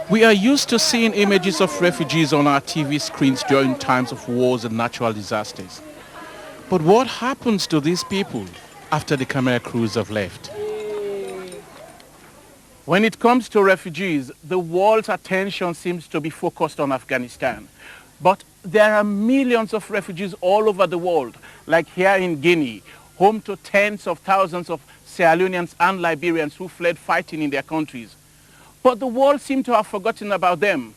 We are used to seeing images of refugees on our TV screens during times of wars and natural disasters. But what happens to these people after the camera crews have left? When it comes to refugees, the world's attention seems to be focused on Afghanistan. But there are millions of refugees all over the world, like here in Guinea, home to tens of thousands of Sierra Leoneans and Liberians who fled fighting in their countries. But the world seemed to have forgotten about them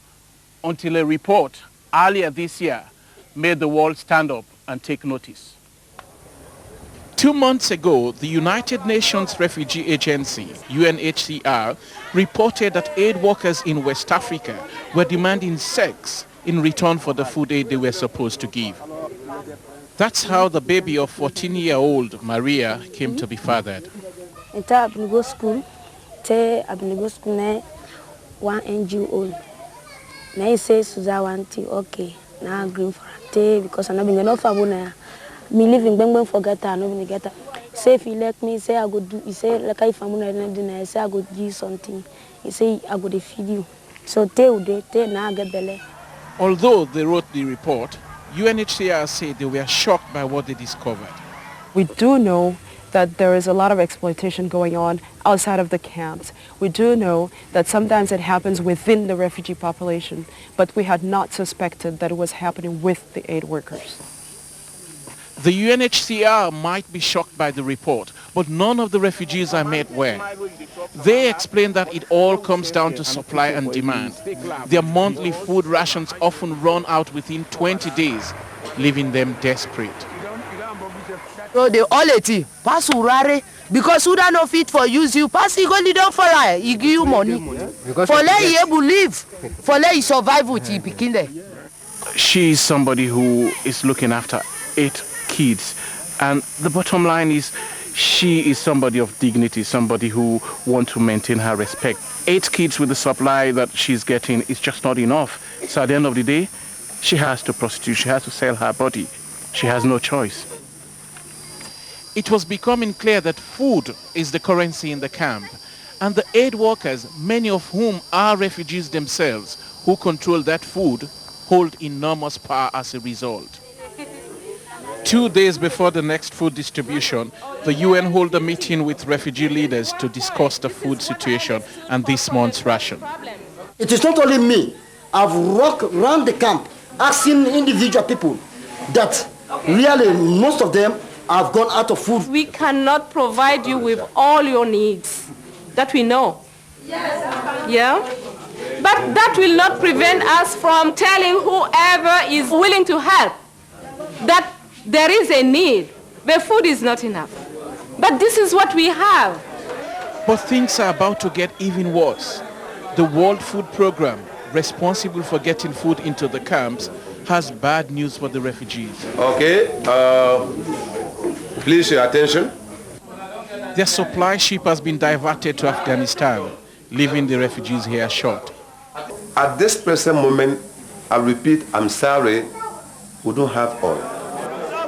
until a report earlier this year made the world stand up and take notice. 2 months ago, the United Nations Refugee Agency, UNHCR, reported that aid workers in West Africa were demanding sex in return for the food aid they were supposed to give. That's how the baby of 14-year-old Maria came to be fathered. I've been go school now, 1 NGO. Now he says Suza want to okay. Now I'm green for it because I'm not being enough for me living bang forget I no get her. Say if he let me say I go do. He say like if I'm not dinner, I say I go do something. He say I go to feed you. So te now I get belly. Although they wrote the report, UNHCR said they were shocked by what they discovered. We do know that there is a lot of exploitation going on outside of the camps. We do know that sometimes it happens within the refugee population, but we had not suspected that it was happening with the aid workers. The UNHCR might be shocked by the report, but none of the refugees I met were. They explained that it all comes down to supply and demand. Their monthly food rations often run out within 20 days, leaving them desperate. So they all it pass urare because who don't know fit for use you pass you go lead on for life he give you money for let you able live for let you survive with you picking there. She is somebody who is looking after 8 kids, and the bottom line is she is somebody of dignity, somebody who wants to maintain her respect. 8 kids with the supply that she's getting is just not enough. So at the end of the day, she has to prostitute, she has to sell her body. She has no choice. It was becoming clear that food is the currency in the camp, and the aid workers, many of whom are refugees themselves, who control that food, hold enormous power as a result. 2 days before the next food distribution, the UN held a meeting with refugee leaders to discuss the food situation and this month's ration. It is not only me. I've walked around the camp asking individual people that really most of them have gone out of food. We cannot provide you with all your needs. That we know. Yes. Yeah? But that will not prevent us from telling whoever is willing to help that there is a need. The food is not enough. But this is what we have. But things are about to get even worse. The World Food Programme, responsible for getting food into the camps, has bad news for the refugees. Okay, please your attention. Their supply ship has been diverted to Afghanistan, leaving the refugees here short. At this present moment, I repeat, I'm sorry, we don't have oil.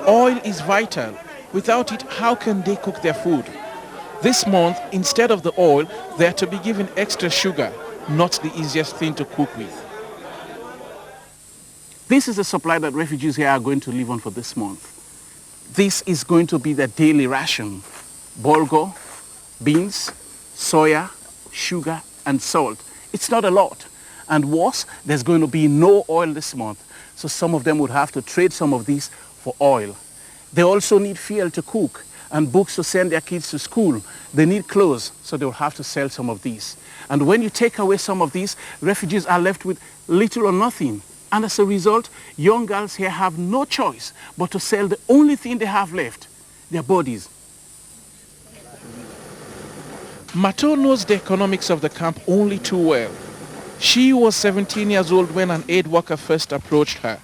Oil is vital. Without it, how can they cook their food? This month, instead of the oil, they are to be given extra sugar, not the easiest thing to cook with. This is the supply that refugees here are going to live on for this month. This is going to be their daily ration. Bulgur, beans, soya, sugar, and salt. It's not a lot. And worse, there's going to be no oil this month. So some of them would have to trade some of these for oil. They also need fuel to cook and books to send their kids to school. They need clothes, so they will have to sell some of these. And when you take away some of these, refugees are left with little or nothing. And as a result, young girls here have no choice but to sell the only thing they have left, their bodies. Mato knows the economics of the camp only too well. She was 17 years old when an aid worker first approached her.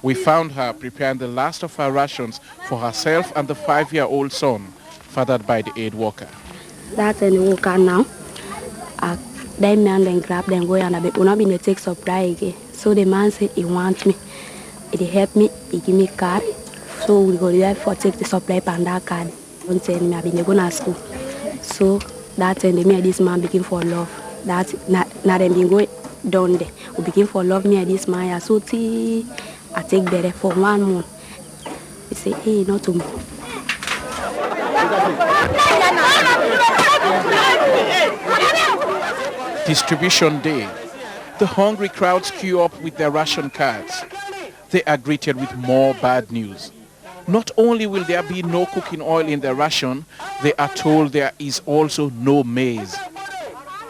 We found her preparing the last of her rations for herself and the 5-year-old son, fathered by the aid worker. That's in the worker now. They man then grab them go and I will not be to take supply again. So the man said he wants me. He help me, he give me card. So we go there for take the supply panda card. Don't say me I've been going to school. So that's when me and this man begin for love. That's not them being going done there. We begin for love me at this Maya. So I take better for 1 month. He say, hey, not to me. Distribution day. The hungry crowds queue up with their ration cards. They are greeted with more bad news. Not only will there be no cooking oil in their ration, they are told there is also no maize.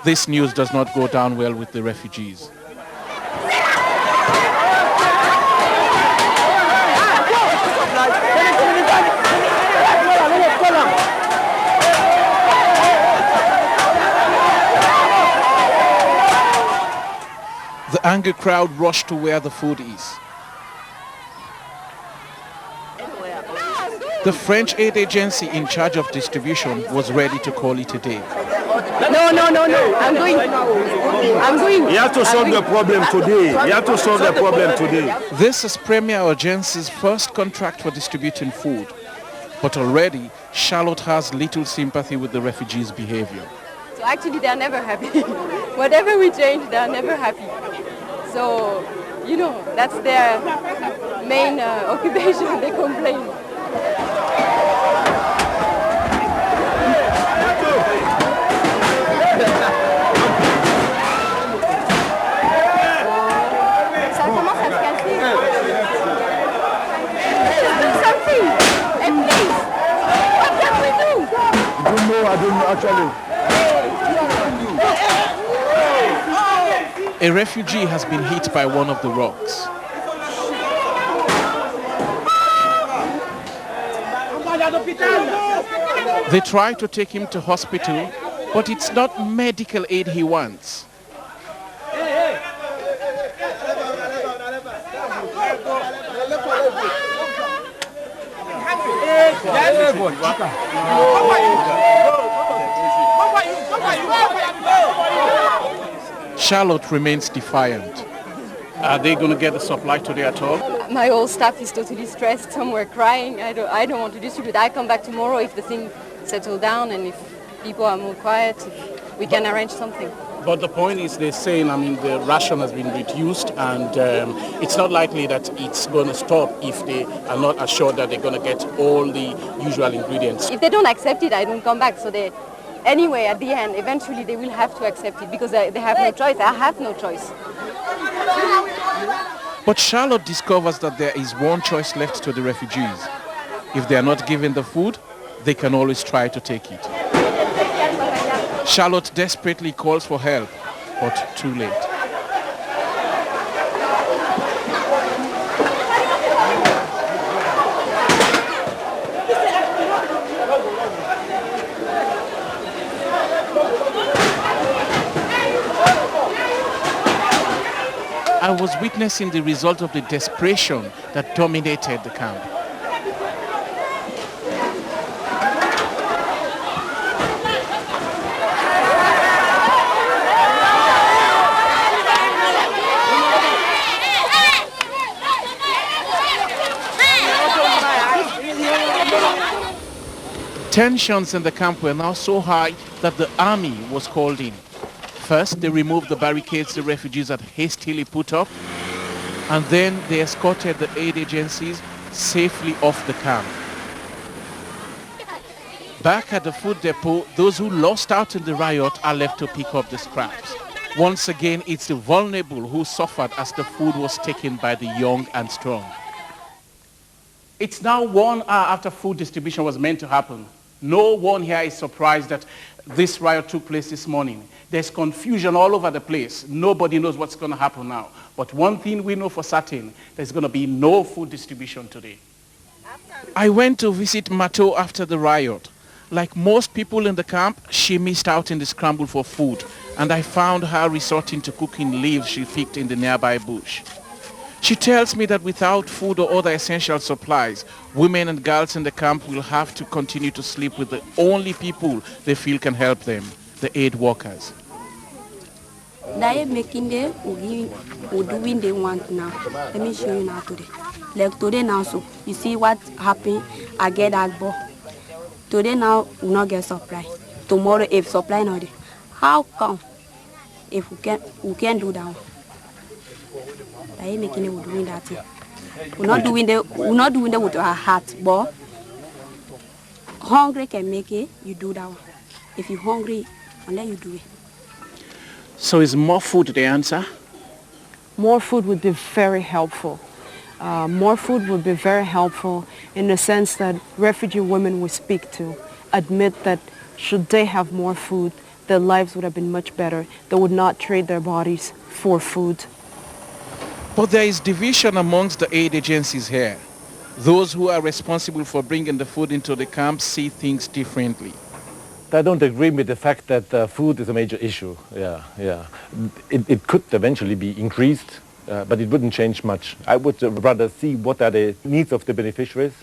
This news does not go down well with the refugees. The angry crowd rushed to where the food is. The French aid agency in charge of distribution was ready to call it a day. No. I'm going. You have to solve the problem today. You have to solve the problem today. This is Premier Urgency's first contract for distributing food. But already, Charlotte has little sympathy with the refugees' behavior. So actually, they are never happy. Whatever we change, they are never happy. So, you know, that's their main occupation. They complain. Ça commence à se casser. Do something. And please, what can we do? I don't know actually. A refugee has been hit by one of the rocks. They try to take him to hospital, but it's not medical aid he wants. Charlotte remains defiant. Are they going to get the supply today at all? My whole staff is totally stressed. Some were crying. I don't want to distribute. I come back tomorrow if the thing settles down and if people are more quiet, we can arrange something. But the point is they're saying, the ration has been reduced and it's not likely that it's going to stop if they are not assured that they're going to get all the usual ingredients. If they don't accept it, I don't come back. So anyway, at the end, eventually they will have to accept it because they have no choice. I have no choice. But Charlotte discovers that there is one choice left to the refugees. If they are not given the food, they can always try to take it. Charlotte desperately calls for help, but too late. I was witnessing the result of the desperation that dominated the camp. Tensions in the camp were now so high that the army was called in. First, they removed the barricades the refugees had hastily put up, and then they escorted the aid agencies safely off the camp. Back at the food depot, those who lost out in the riot are left to pick up the scraps. Once again, it's the vulnerable who suffered as the food was taken by the young and strong. It's now 1 hour after food distribution was meant to happen. No one here is surprised that this riot took place this morning. There's confusion all over the place. Nobody knows what's going to happen now. But one thing we know for certain, there's going to be no food distribution today. I went to visit Mato after the riot. Like most people in the camp, she missed out in the scramble for food, and I found her resorting to cooking leaves she picked in the nearby bush. She tells me that without food or other essential supplies, women and girls in the camp will have to continue to sleep with the only people they feel can help them, the aid workers. They making the doing they want now. Let me show you now today. Like today now, so you see what happened. I get that ball. Today now we not get supply. Tomorrow if supply not there, how come? if we can't do that. I ain't making it with doing that thing. We're not doing that with our heart, but hungry can make it, you do that one. If you're hungry, unless you do it. So is more food the answer? More food would be very helpful. More food would be very helpful in the sense that refugee women we speak to admit that should they have more food, their lives would have been much better. They would not trade their bodies for food. But there is division amongst the aid agencies here. Those who are responsible for bringing the food into the camps see things differently. I don't agree with the fact that food is a major issue. It could eventually be increased, but it wouldn't change much. I would rather see what are the needs of the beneficiaries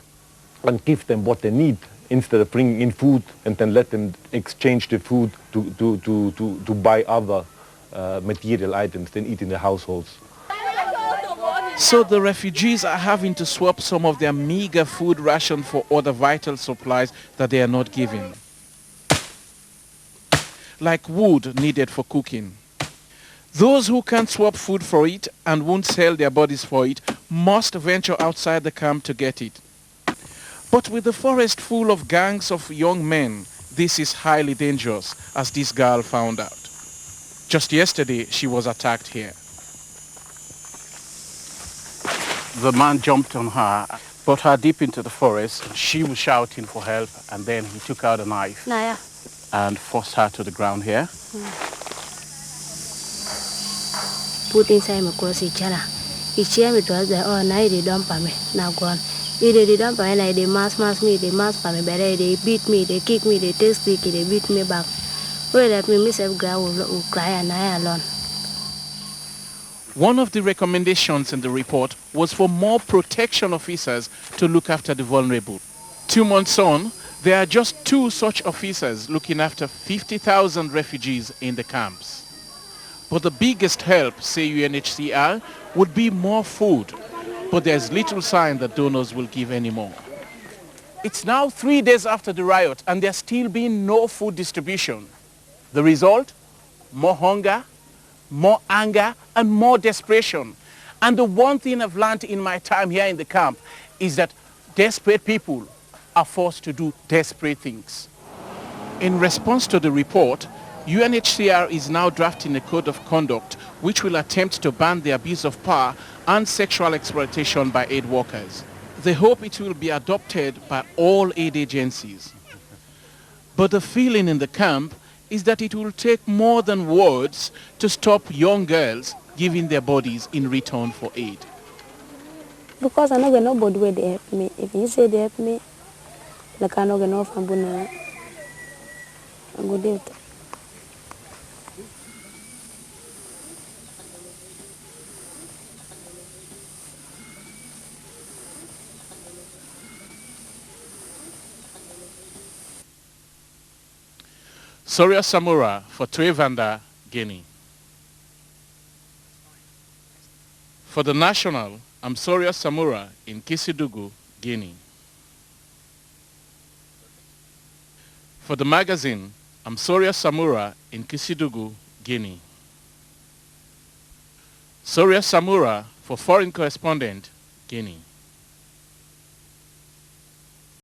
and give them what they need instead of bringing in food and then let them exchange the food to buy other material items than eat in their households. So the refugees are having to swap some of their meager food ration for other vital supplies that they are not given, like wood needed for cooking. Those who can't swap food for it and won't sell their bodies for it must venture outside the camp to get it. But with the forest full of gangs of young men, this is highly dangerous, as this girl found out. Just yesterday, she was attacked here. The man jumped on her, brought her deep into the forest. She was shouting for help, and then he took out a knife and forced her to the ground here. Put inside my cross each other. Each year it was the all night they dump me. Now gone. They dump me, like they mass me, they mass me, but they beat me, they kick me, they take stick, they beat me back. Well, let me myself will cry and I alone. One of the recommendations in the report was for more protection officers to look after the vulnerable. 2 months on, there are just 2 such officers looking after 50,000 refugees in the camps. But the biggest help, say UNHCR, would be more food. But there's little sign that donors will give any more. It's now 3 days after the riot and there's still been no food distribution. The result? More hunger, more anger, and more desperation. And the one thing I've learned in my time here in the camp is that desperate people are forced to do desperate things. In response to the report, UNHCR is now drafting a code of conduct which will attempt to ban the abuse of power and sexual exploitation by aid workers. They hope it will be adopted by all aid agencies. But the feeling in the camp is that it will take more than words to stop young girls giving their bodies in return for aid. Because I know nobody will help me. If you say they help me, like I know enough, I'm gonna do it. Soria Samura for Trevanda, Guinea. For the National, I'm Soria Samura in Kisidugu, Guinea. For the magazine, I'm Soria Samura in Kisidugu, Guinea. Soria Samura for Foreign Correspondent, Guinea.